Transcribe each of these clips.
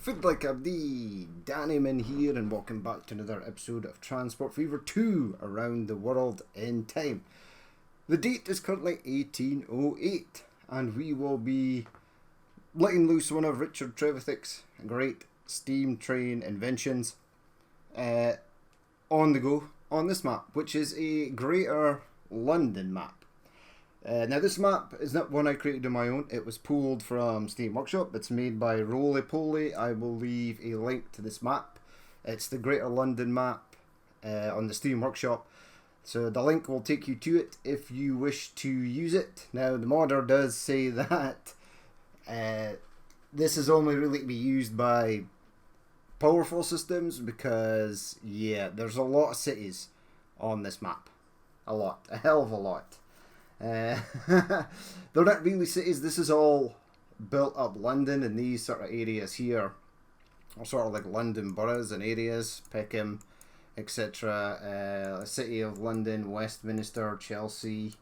Food Like Abdi, Dannyman here, and welcome back to another episode of Transport Fever 2 Around the World in Time. The date is currently 1808, and we will be letting loose one of Richard Trevithicks' great steam train inventions on the go on this map, which is a Greater London map. Now this map is not one I created on my own. It was pulled from Steam Workshop. It's made by Roly Poly. I will leave a link to this map. It's the Greater London map on the Steam Workshop. So the link will take you to it if you wish to use it. Now the modder does say that this is only really to be used by powerful systems because, yeah, there's a lot of cities on this map. A lot. A hell of a lot. They're not really cities. This is all built up London, and these sort of areas here are sort of like London boroughs and areas, Peckham, etc. City of London, Westminster, Chelsea.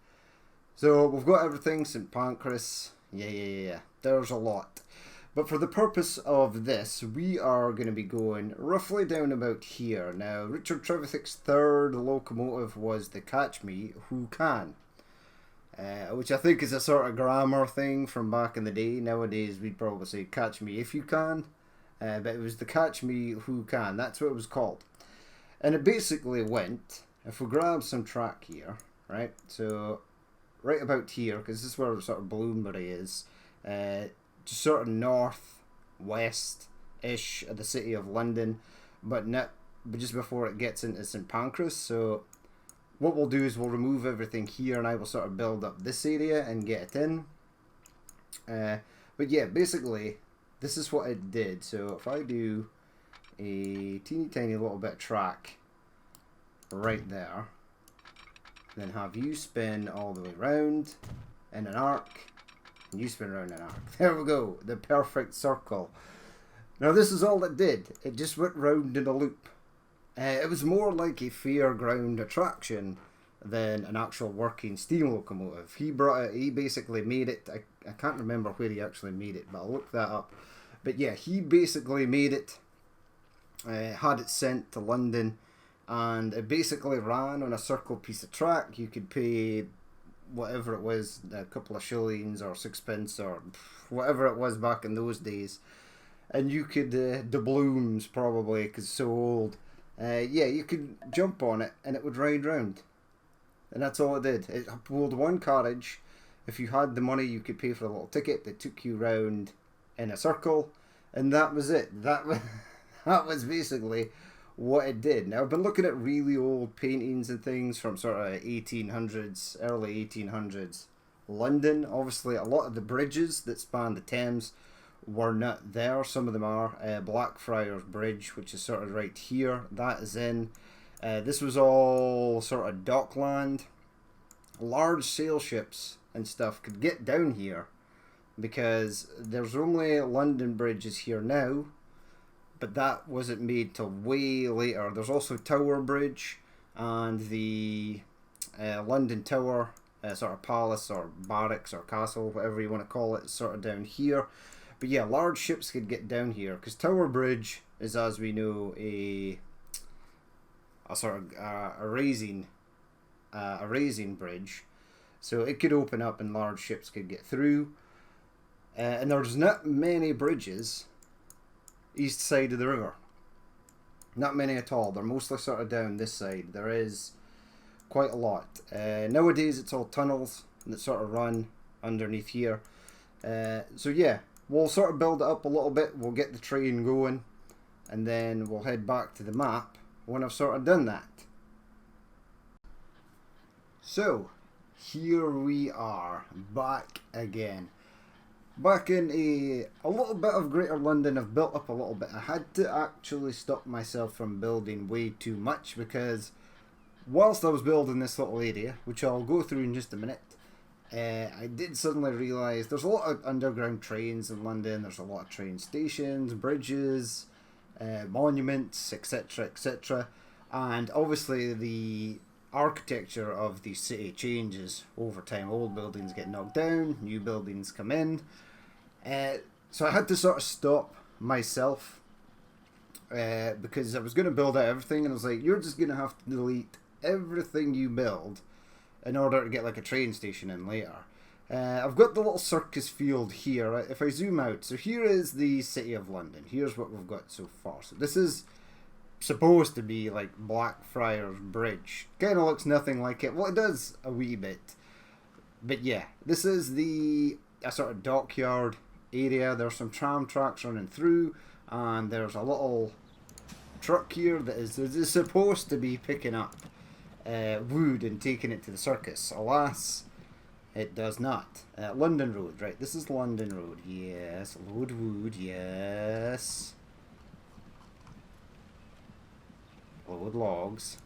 So we've got everything. St Pancras. Yeah. There's a lot. But for the purpose of this, we are going to be going roughly down about here. Now, Richard Trevithicks' third locomotive was the Catch Me Who Can. Which I think is a sort of grammar thing from back in the day. Nowadays we'd probably say catch me if you can, but it was the Catch Me Who Can. That's what it was called. And it basically went, if we grab some track here, right, so right about here, because this is where sort of Bloomsbury is, just sort of north-west-ish of the City of London, but just before it gets into St Pancras. So what we'll do is we'll remove everything here, and I will sort of build up this area and get it in. But yeah, basically, this is what it did. So if I do a teeny tiny little bit of track right there, then have you spin all the way round in an arc, and you spin around an arc. There we go, the perfect circle. Now this is all it did. It just went round in a loop. It was more like a fairground attraction than an actual working steam locomotive. He basically made it. I can't remember where he actually made it, but I'll look that up. But yeah, he basically made it, had it sent to London, and it basically ran on a circle piece of track. You could pay whatever it was, a couple of shillings or sixpence or whatever it was back in those days. And you could, doubloons probably, because it's so old. Yeah, you could jump on it and it would ride round. And that's all it did. It pulled one carriage. If you had the money, you could pay for a little ticket that took you round in a circle. And that was it. That was basically what it did. Now, I've been looking at really old paintings and things from sort of 1800s, early 1800s London. Obviously, a lot of the bridges that span the Thames were not there. Some of them are. Blackfriars Bridge, which is sort of right here, that is in. This was all sort of dockland. Large sail ships and stuff could get down here because there's only London bridges here now, but that wasn't made till way later. There's also Tower Bridge and the London Tower, sort of palace or barracks or castle, whatever you want to call it, sort of down here. But yeah, large ships could get down here because Tower Bridge is, as we know, a sort of a raising bridge, so it could open up and large ships could get through. And there's not many bridges east side of the river. Not many at all. They're mostly sort of down this side. There is quite a lot. Nowadays, it's all tunnels that sort of run underneath here. So yeah. We'll sort of build it up a little bit, we'll get the train going, and then we'll head back to the map when I've sort of done that. So, here we are, back again. Back in a little bit of Greater London. I've built up a little bit. I had to actually stop myself from building way too much because whilst I was building this little area, which I'll go through in just a minute, I did suddenly realise there's a lot of underground trains in London. There's a lot of train stations, bridges, monuments, etc. And obviously the architecture of the city changes over time. Old buildings get knocked down, new buildings come in. So I had to sort of stop myself because I was going to build out everything, and I was like, you're just going to have to delete everything you build in order to get like a train station in later. I've got the little circus field here. If I zoom out, so here is the City of London. Here's what we've got so far. So this is supposed to be like Blackfriars Bridge. Kind of looks nothing like it. Well, it does a wee bit. But yeah, this is a sort of dockyard area. There's some tram tracks running through, and there's a little truck here that is supposed to be picking up wood and taking it to the circus. Alas, it does not. London Road, right? This is London Road. Yes. Load wood. Yes. Load logs.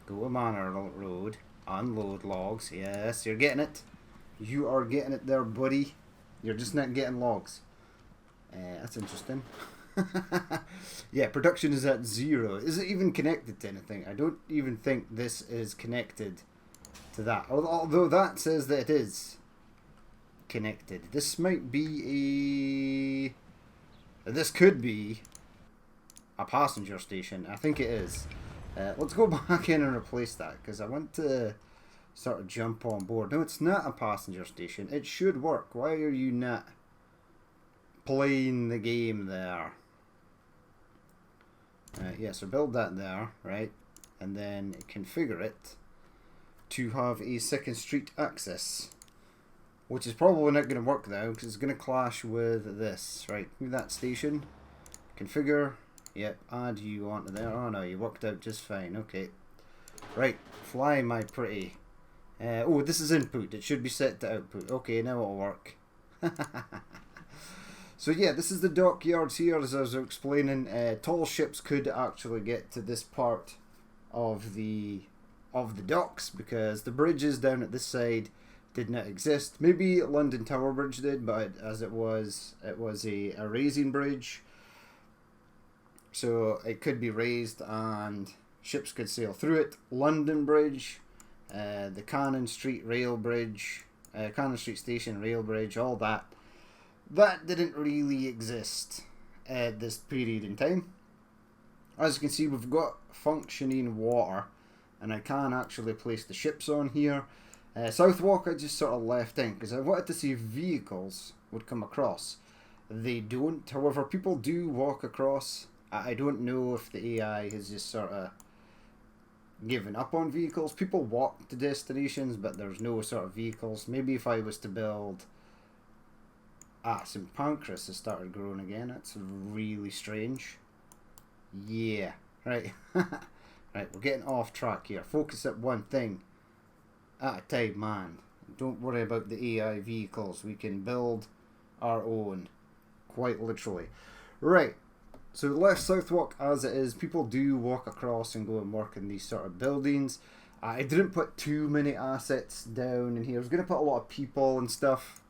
Go to Manor Road. Unload logs. Yes, you're getting it. You are getting it there, buddy. You're just not getting logs. That's interesting. Yeah, production is at 0. Is it even connected to anything? I don't even think this is connected to that. Although that says that it is connected. This might be a... This could be a passenger station. I think it is. Let's go back in and replace that, because I want to sort of jump on board. No, it's not a passenger station. It should work. Why are you not playing the game there? Yeah, so build that there, right? And then configure it to have a 2nd Street access, which is probably not going to work now because it's going to clash with this, right? Move that station, configure, yep, add you onto there. Oh no, you worked out just fine. Okay, right, fly my pretty. Oh, this is input. It should be set to output. Okay, now it'll work. So yeah, this is the dockyards here, as I was explaining. Tall ships could actually get to this part of the docks because the bridges down at this side did not exist. Maybe London Tower Bridge did, but as it was a raising bridge, so it could be raised and ships could sail through it. London Bridge, the Cannon Street Rail Bridge, Cannon Street Station Rail Bridge, all that didn't really exist at this period in time. As you can see, we've got functioning water, and I can actually place the ships on here. Southwark I just sort of left in because I wanted to see if vehicles would come across. They don't. However, people do walk across. I don't know if the AI has just sort of given up on vehicles. People walk to destinations, but there's no sort of vehicles. Maybe if I was to build... St. Pancras has started growing again. That's really strange. Yeah. Right. Right, we're getting off track here. Focus at one thing at a time, man. Don't worry about the AI vehicles. We can build our own. Quite literally. Right. So left Southwark as it is. People do walk across and go and work in these sort of buildings. I didn't put too many assets down in here. I was going to put a lot of people and stuff,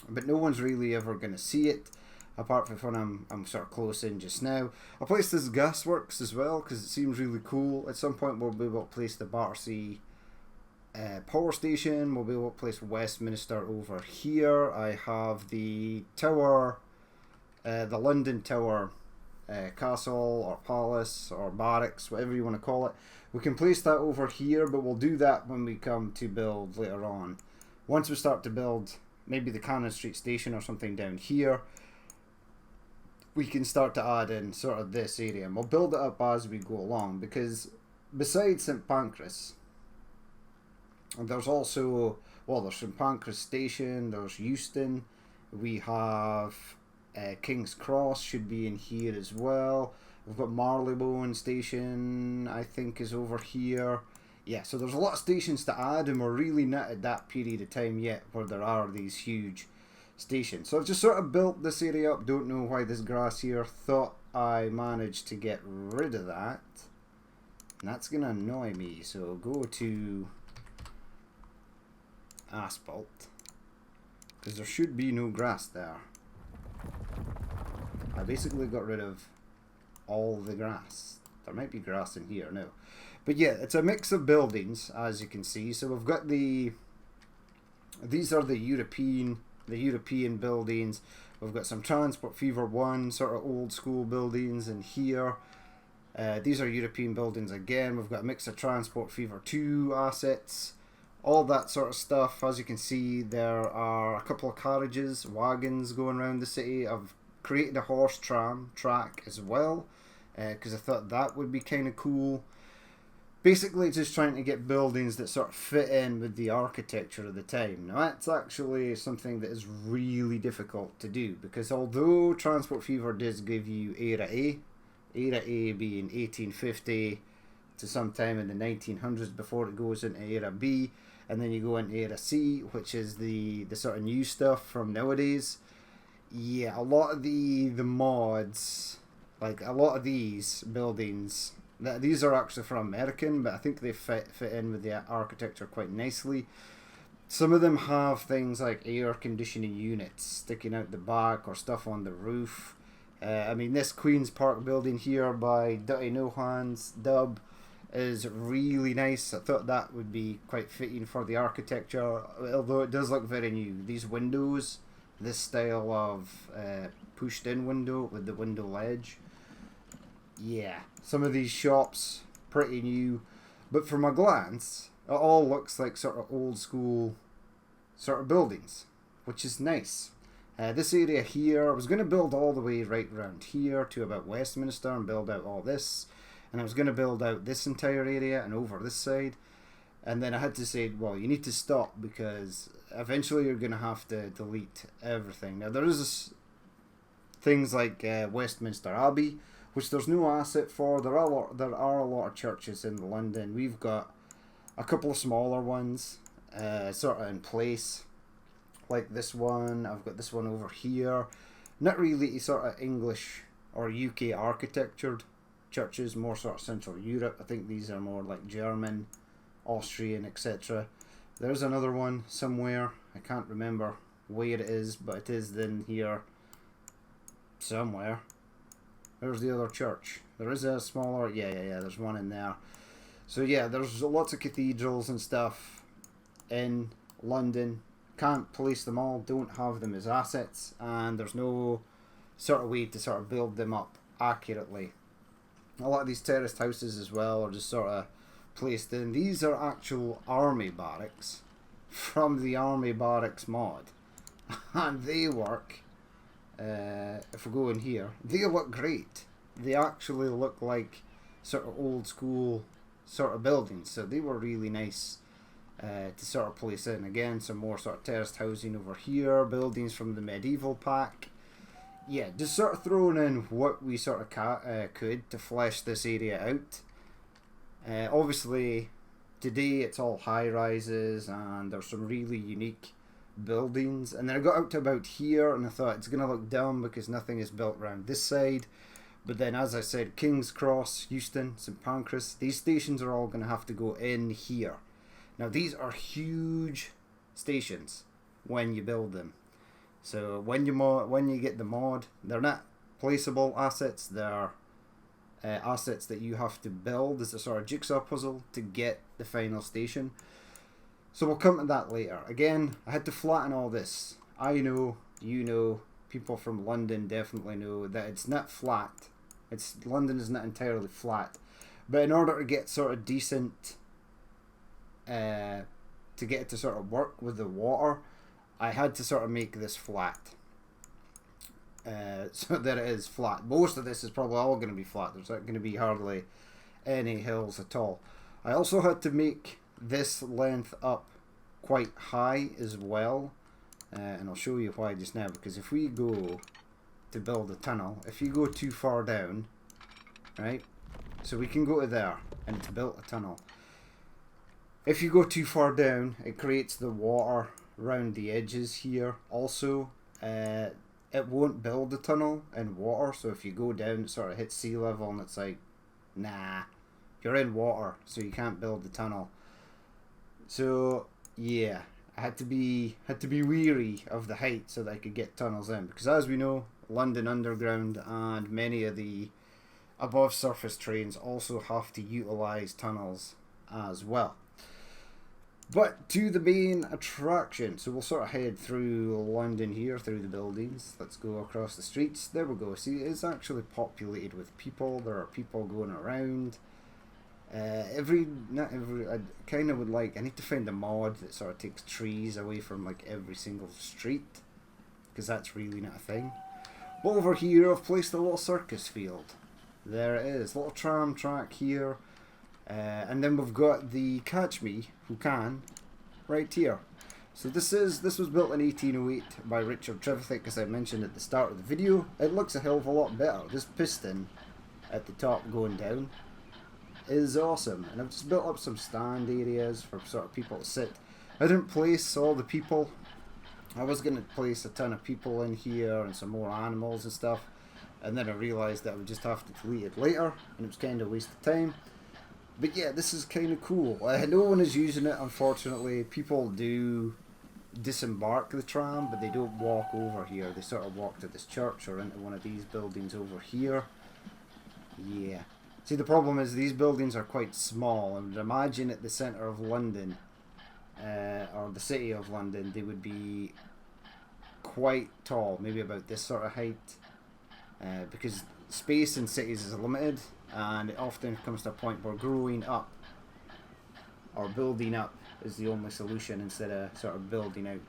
but no one's really ever going to see it, apart from when I'm sort of close in just now. I placed this gasworks as well, because it seems really cool. At some point we'll be able to place the Battersea power station. We'll be able to place Westminster over here. I have the tower, the London Tower castle, or palace, or barracks, whatever you want to call it. We can place that over here, but we'll do that when we come to build later on. Once we start to build maybe the Cannon Street Station or something down here, we can start to add in sort of this area, and we'll build it up as we go along, because besides St. Pancras, there's also, well, there's St. Pancras Station, there's Euston, we have King's Cross should be in here as well. We've got Marylebone Station, I think, is over here. Yeah, so there's a lot of stations to add, and we're really not at that period of time yet where there are these huge stations. So I've just sort of built this area up. Don't know why this grass here. Thought I managed to get rid of that. And that's going to annoy me. So go to asphalt, because there should be no grass there. I basically got rid of all the grass. There might be grass in here now. But yeah, it's a mix of buildings, as you can see. So we've got these are the European buildings. We've got some Transport Fever 1 sort of old school buildings in here. These are European buildings again. We've got a mix of Transport Fever 2 assets, all that sort of stuff. As you can see, there are a couple of carriages, wagons going around the city. I've created a horse tram track as well, because I thought that would be kind of cool. Basically just trying to get buildings that sort of fit in with the architecture of the time. Now that's actually something that is really difficult to do, because although Transport Fever does give you Era A being 1850 to sometime in the 1900s before it goes into Era B, and then you go into Era C, which is the sort of new stuff from nowadays. Yeah, a lot of the mods, like a lot of these buildings, these are actually from American, but I think they fit in with the architecture quite nicely. Some of them have things like air conditioning units sticking out the back or stuff on the roof. I mean, this Queen's Park building here by Dutty No Hands Dub is really nice. I thought that would be quite fitting for the architecture, although it does look very new. These windows, this style of pushed in window with the window ledge. Yeah, some of these shops, pretty new, but from a glance, it all looks like sort of old school sort of buildings, which is nice. This area here, I was going to build all the way right around here to about Westminster and build out all this, and I was going to build out this entire area and over this side, and then I had to say, well, you need to stop because eventually you're going to have to delete everything. Now there is things like Westminster Abbey, which there's no asset for. There are a lot of churches in London. We've got a couple of smaller ones sort of in place, like this one. I've got this one over here. Not really sort of English or UK architectured churches, more sort of Central Europe. I think these are more like German, Austrian, etc. There's another one somewhere. I can't remember where it is, but it is in here somewhere. There's the other church. There is a smaller, yeah, there's one in there. So yeah, there's lots of cathedrals and stuff in London. Can't police them all, don't have them as assets, and there's no sort of way to sort of build them up accurately. A lot of these terraced houses as well are just sort of placed in. These are actual army barracks from the army barracks mod, and they work. If we go in here, they look great. They actually look like sort of old school sort of buildings, so they were really nice to sort of place in. Again, some more sort of terraced housing over here, buildings from the medieval pack. Yeah, just sort of throwing in what we sort of could to flesh this area out. Obviously today it's all high rises and there's some really unique buildings, and then I got out to about here and I thought it's gonna look dumb because nothing is built around this side. But then, as I said, King's Cross, Euston, St Pancras, these stations are all gonna have to go in here. Now these are huge stations when you build them, so when you get the mod, they're not placeable assets, they're assets that you have to build as a sort of jigsaw puzzle to get the final station. So we'll come to that later. Again, I had to flatten all this. I know, you know, people from London definitely know that it's not flat. London is not entirely flat. But in order to get sort of decent, to get it to sort of work with the water, I had to sort of make this flat. So that it is flat. Most of this is probably all going to be flat. There's not going to be hardly any hills at all. I also had to make this length up quite high as well, and I'll show you why just now, because if we go to build a tunnel, if you go too far down, right, so we can go to there and it's built a tunnel. If you go too far down, it creates the water around the edges here. Also, it won't build the tunnel in water, so if you go down it sort of hits sea level and it's like, nah, you're in water, so you can't build the tunnel. So yeah, I had to be weary of the height so that I could get tunnels in, because as we know, London Underground and many of the above surface trains also have to utilise tunnels as well. But to the main attraction. So we'll sort of head through London here, through the buildings. Let's go across the streets. There we go. See, it is actually populated with people. There are people going around. Not every, I kind of would like, I need to find a mod that sort of takes trees away from like every single street, because that's really not a thing. But over here I've placed a little circus field. There it is, little tram track here, and then we've got the Catch Me Who Can right here. So this was built in 1808 by Richard Trevithicks, as I mentioned at the start of the video. It looks a hell of a lot better. This piston at the top going down is awesome, and I've just built up some stand areas for sort of people to sit. I didn't place all the people. I was going to place a ton of people in here and some more animals and stuff, and then I realised that I would just have to delete it later, and it was kind of a waste of time. But yeah, this is kind of cool. No one is using it, unfortunately. People do disembark the tram, but they don't walk over here. They sort of walk to this church or into one of these buildings over here. Yeah. See, the problem is these buildings are quite small. I would imagine at the centre of London, or the city of London, they would be quite tall, maybe about this sort of height, because space in cities is limited, and it often comes to a point where growing up or building up is the only solution instead of sort of building out.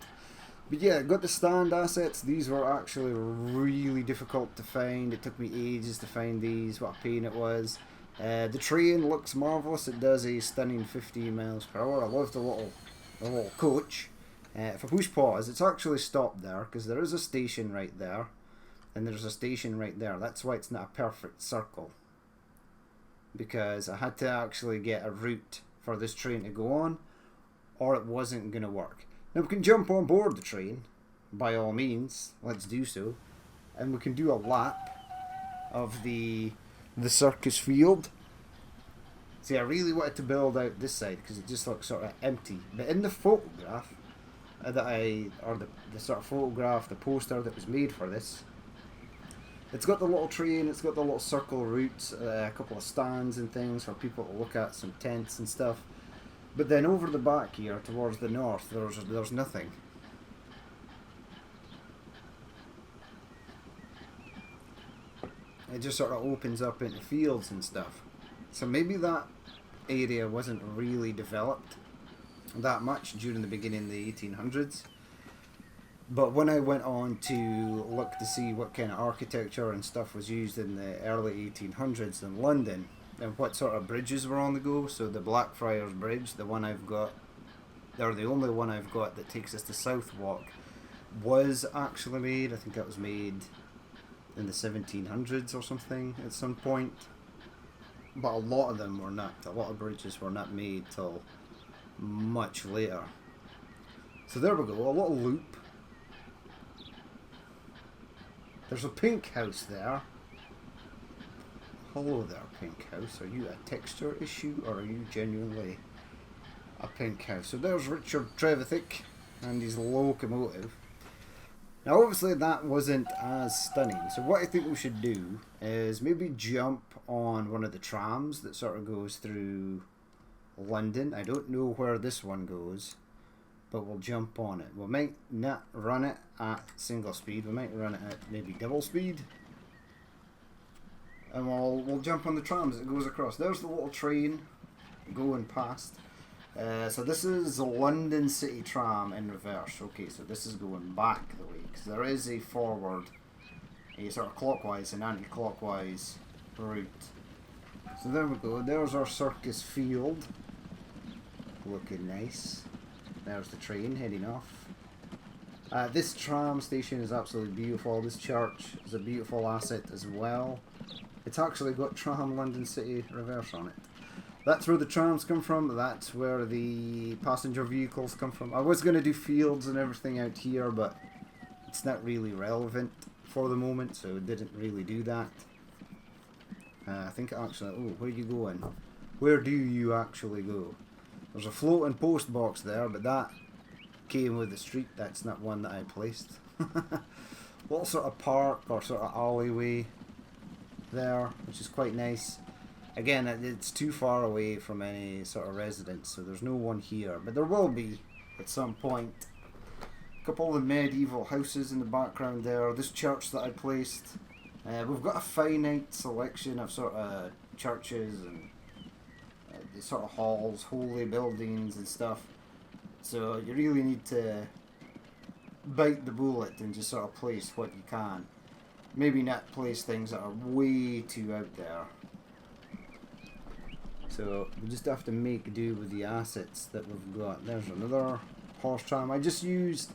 But yeah, got the stand assets. These were actually really difficult to find. It took me ages to find these. What a pain it was. The train looks marvellous. It does a stunning 50 miles per hour. I love the little coach. If I push pause, it's actually stopped there because there is a station right there, and there's a station right there. That's why it's not a perfect circle, because I had to actually get a route for this train to go on, or it wasn't going to work. Now we can jump on board the train, by all means. Let's do so, and we can do a lap of the circus field. See, I really wanted to build out this side because it just looks sort of empty. But in the photograph the sort of photograph, the poster that was made for this, it's got the little train, it's got the little circle routes, a couple of stands and things for people to look at, some tents and stuff. But then over the back here, towards the north, there's nothing. It just sort of opens up into fields and stuff. So maybe that area wasn't really developed that much during the beginning of the 1800s. But when I went on to look to see what kind of architecture and stuff was used in the early 1800s in London, and what sort of bridges were on the go, so the Blackfriars Bridge, the one I've got, or the only one I've got that takes us to Southwark, was actually made. I think that was made in the 1700s or something at some point. But a lot of them were not. A lot of bridges were not made till much later. So there we go, a little loop. There's a pink house there. Hello there, pink house. Are you a texture issue, or are you genuinely a pink house? So there's Richard Trevithicks and his locomotive. Now obviously that wasn't as stunning, so what I think we should do is maybe jump on one of the trams that sort of goes through London. I don't know where this one goes, but we'll jump on it. We might not run it at single speed, we might run it at maybe double speed, and we'll jump on the trams that goes across. There's the little train going past. So this is the London City Tram in reverse. Okay, so this is going back the way, because there is a forward, a sort of clockwise and anti-clockwise route. So there we go, there's our circus field, looking nice. There's the train heading off. This tram station is absolutely beautiful. This church is a beautiful asset as well. It's actually got Tram London City reverse on it. That's where the trams come from, that's where the passenger vehicles come from. I was going to do fields and everything out here, but it's not really relevant for the moment, so it didn't really do that. I think actually, oh, where are you going? Where do you actually go? There's a floating post box there, but that came with the street, that's not one that I placed. Little sort of park or sort of alleyway there, which is quite nice. Again, it's too far away from any sort of residence, so there's no one here. But there will be at some point. A couple of the medieval houses in the background there. This church that I placed. We've got a finite selection of sort of churches and sort of halls, holy buildings and stuff. So you really need to bite the bullet and just sort of place what you can. Maybe not place things that are way too out there. So we just have to make do with the assets that we've got. There's another horse tram. I just used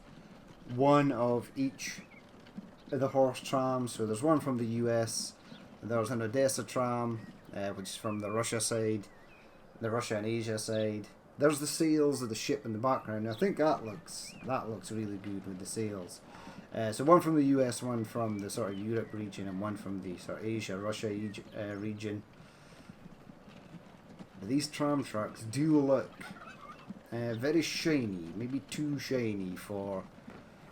one of each of the horse trams. So there's one from the US. There's an Odessa tram, which is from the Russia side, the Russia and Asia side. There's the sails of the ship in the background. I think that looks really good with the sails. So one from the US, one from the sort of Europe region, and one from the sort of Asia, Russia region. These tram tracks do look very shiny, maybe too shiny for...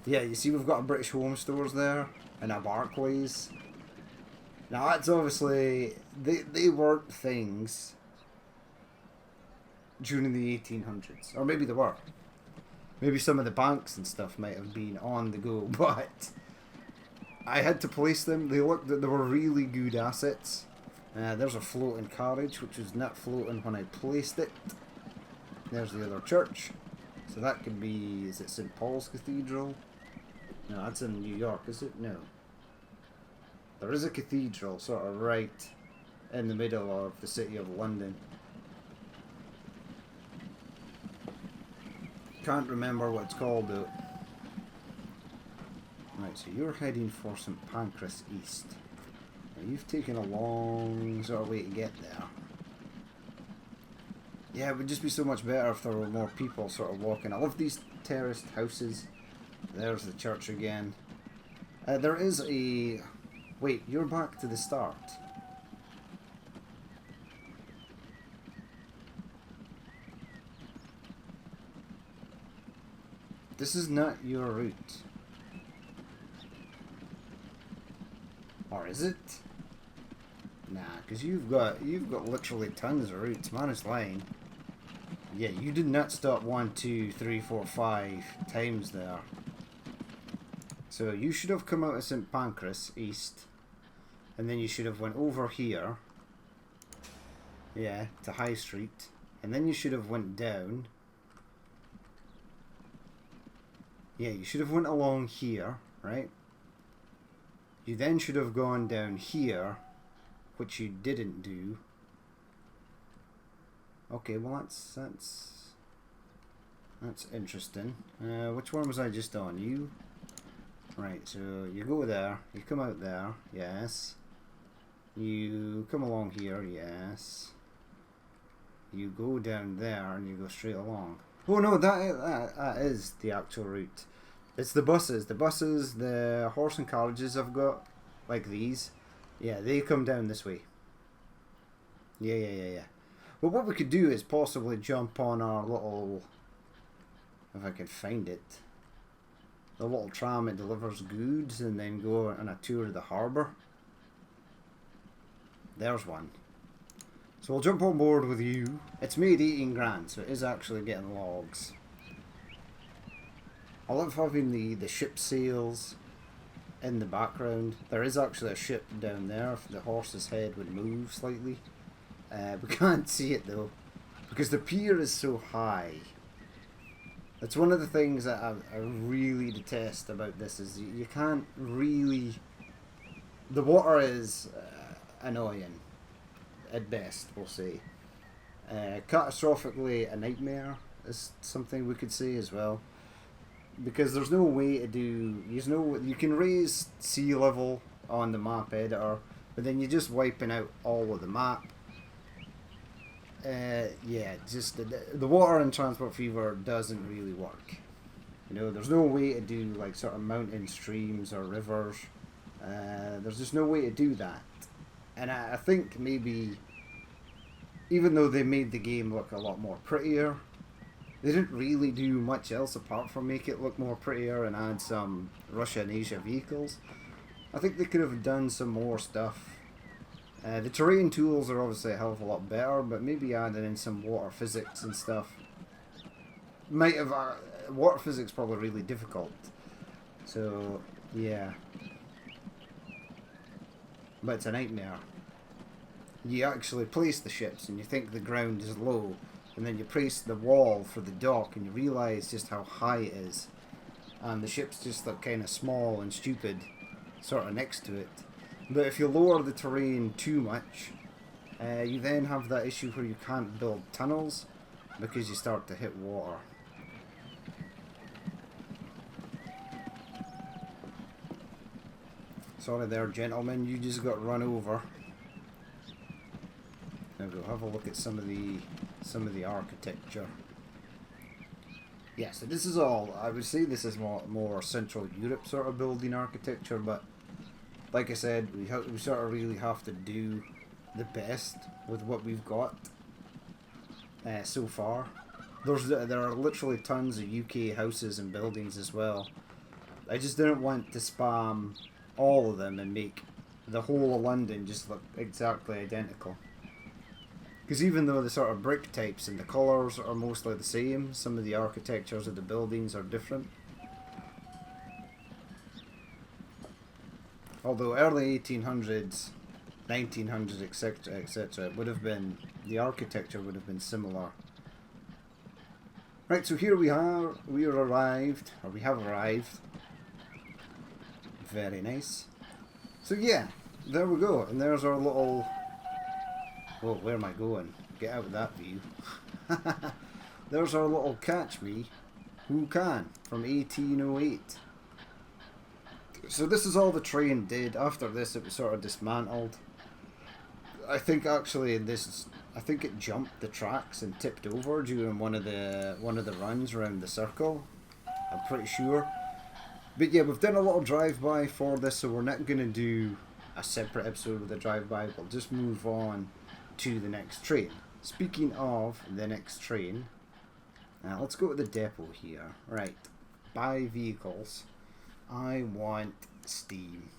Yeah, you see we've got a British Home Stores there, and a Barclays. Now that's obviously... They weren't things during the 1800s, or maybe they were. Maybe some of the banks and stuff might have been on the go, but I had to place them. They were really good assets. There's a floating carriage, which was not floating when I placed it. There's the other church. So that could be, is it St. Paul's Cathedral? No, that's in New York, is it? No. There is a cathedral sort of right in the middle of the city of London. Can't remember what it's called though. Right, so you're heading for St. Pancras East. Now you've taken a long sort of way to get there. Yeah, it would just be so much better if there were more people sort of walking. I love these terraced houses. There's the church again. There is a... Wait, you're back to the start. This is not your route. Or is it? Nah, because you've got literally tons of routes. Man is lying. Yeah, you did not stop 1, 2, 3, 4, 5 times there. So you should have come out of St. Pancras East, and then you should have went over here. Yeah, to High Street, and then you should have went down. Yeah, you should have went along here, right? You then should have gone down here, which you didn't do. Okay, well that's interesting. Which one was I just on? You? Right, so you go there, you come out there, yes. You come along here, yes. You go down there and you go straight along. Oh no, that is the actual route. It's the buses. The buses, the horse and carriages I've got, like these. Yeah, they come down this way. Yeah. Well, what we could do is possibly jump on our little... If I can find it. The little tram that delivers goods and then go on a tour of the harbour. There's one. So we'll jump on board with you. It's made 18 grand, so it is actually getting logs. I love having the ship sails in the background. There is actually a ship down there if the horse's head would move slightly. We can't see it though, because the pier is so high. It's one of the things that I really detest about this is you can't really... The water is annoying, at best, we'll say. Catastrophically a nightmare is something we could say as well. Because there's no way to do... You can raise sea level on the map editor, but then you're just wiping out all of the map. Yeah, just the water in Transport Fever doesn't really work. You know, there's no way to do like sort of mountain streams or rivers. There's just no way to do that. And I think maybe, even though they made the game look a lot more prettier, they didn't really do much else apart from make it look more prettier and add some Russia and Asia vehicles. I think they could have done some more stuff The terrain tools are obviously a hell of a lot better, but maybe adding in some water physics and stuff might have... water physics probably really difficult. So, yeah. But it's a nightmare. You actually place the ships and you think the ground is low, and then you place the wall for the dock and you realise just how high it is. And the ships just look kind of small and stupid sort of next to it. But if you lower the terrain too much, you then have that issue where you can't build tunnels because you start to hit water. Sorry there, gentlemen, you just got run over. Now we'll have a look at some of the architecture. Yeah, so this is all, I would say this is more Central Europe sort of building architecture, but like I said, we sort of really have to do the best with what we've got so far. There are literally tons of UK houses and buildings as well. I just didn't want to spam all of them and make the whole of London just look exactly identical. Because even though the sort of brick types and the colours are mostly the same, some of the architectures of the buildings are different. Although early 1800s, 1900s, etc., etc., would have been, the architecture would have been similar. Right, so here we are. We have arrived. Very nice. So yeah, there we go. And there's our little... Oh, where am I going? Get out of that view. There's our little Catch Me Who Can from 1808. So this is all the train did. After this it was sort of dismantled. I think actually I think it jumped the tracks and tipped over during one of the runs around the circle. I'm pretty sure. But yeah, we've done a little drive-by for this, so we're not going to do a separate episode with the drive-by. We'll just move on to the next train. Speaking of the next train, let's go to the depot here. Right, buy vehicles. I want steam.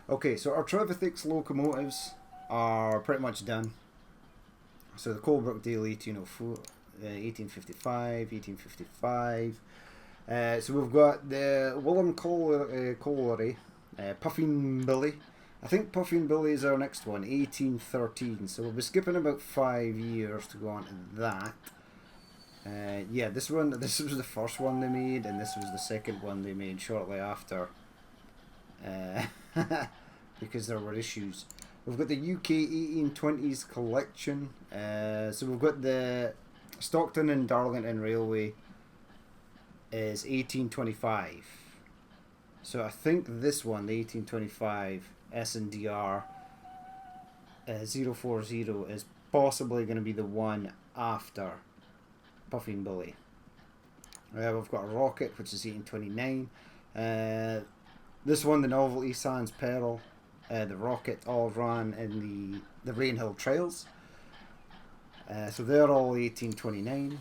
Okay, so our Trevithicks locomotives are pretty much done. So the Colebrookdale 1855, 1855. So we've got the Willem Colliery, Puffing Billy. I think Puffing Billy is our next one, 1813. So we'll be skipping about 5 years to go on to that. Yeah, this was the first one they made, and this was the second one they made shortly after. Because there were issues. We've got the UK 1820s collection. So we've got the Stockton and Darlington Railway is 1825. So I think this one, the 1825 S&DR 040 is possibly going to be the one after Puffing Billy. We've got a Rocket, which is 1829. This one, the Novelty, Sans Peril, the Rocket, all ran in the Rainhill Trails. So they're all 1829.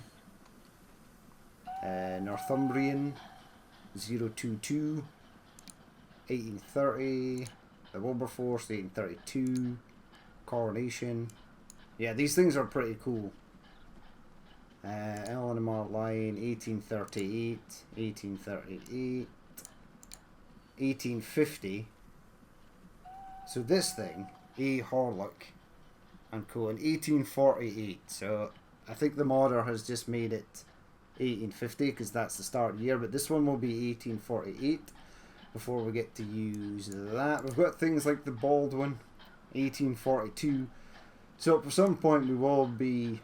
Northumbrian 022, 1830. The Wilberforce 1832. Coronation. Yeah, these things are pretty cool. Eleanor Line 1838, 1838, 1850. So this thing, A. Horlock and Co. in 1848. So I think the modder has just made it 1850 because that's the start year, but this one will be 1848 before we get to use that. We've got things like the Baldwin 1842. So at some point we will be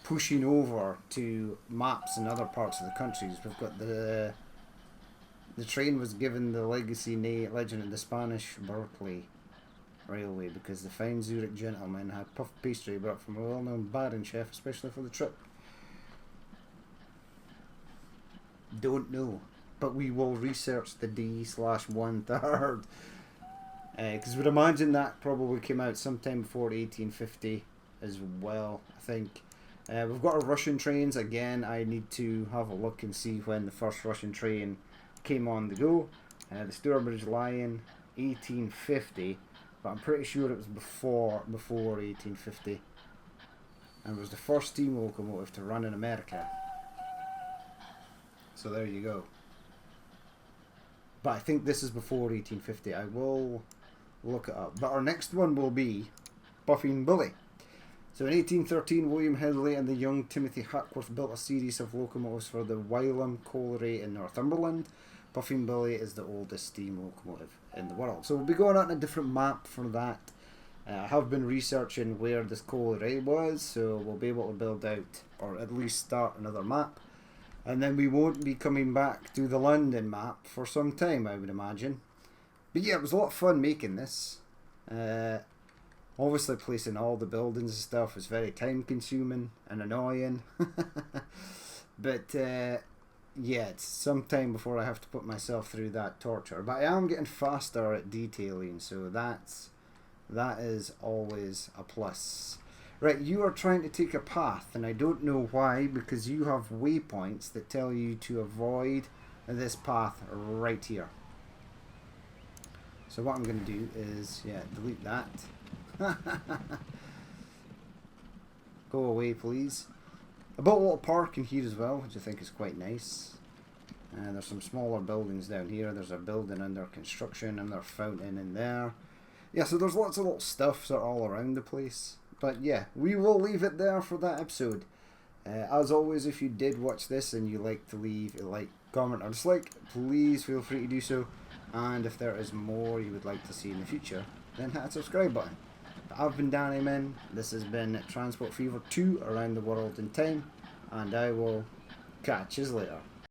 pushing over to maps in other parts of the countries. We've got the train was given the legacy legend of the Spanish Berkeley Railway because the fine Zurich gentleman had puff pastry brought from a well-known Baron chef especially for the trip. Don't know, but we will research the D/1/3 because we'd imagine that probably came out sometime before 1850 as well. I think we've got our Russian trains again. I need to have a look and see when the first Russian train came on the go. The Stourbridge Lion 1850. but I'm pretty sure it was before 1850, and it was the first steam locomotive to run in America. So there you go. But I think this is before 1850. I will look it up. But our next one will be Puffing Billy. So in 1813, William Hedley and the young Timothy Hackworth built a series of locomotives for the Wylam Colliery in Northumberland. Puffing Billy is the oldest steam locomotive in the world. So we'll be going on a different map for that. I have been researching where this colliery was, so we'll be able to build out, or at least start another map. And then we won't be coming back to the London map for some time, I would imagine. But yeah, it was a lot of fun making this. Obviously placing all the buildings and stuff was very time consuming and annoying. But yeah, it's some time before I have to put myself through that torture. But I am getting faster at detailing, so that is always a plus. Right, you are trying to take a path, and I don't know why, because you have waypoints that tell you to avoid this path right here. So what I'm going to do is, yeah, delete that. Go away, please. I built a little park in here as well, which I think is quite nice. And there's some smaller buildings down here. There's a building under construction, and there's a fountain in there. Yeah, so there's lots of little stuff sort of all around the place. But yeah, we will leave it there for that episode. As always, if you did watch this and you like to leave a like, comment, or dislike, please feel free to do so. And if there is more you would like to see in the future, then hit that subscribe button. But I've been Danny Min. This has been Transport Fever 2 Around the World in Time. And I will catch you later.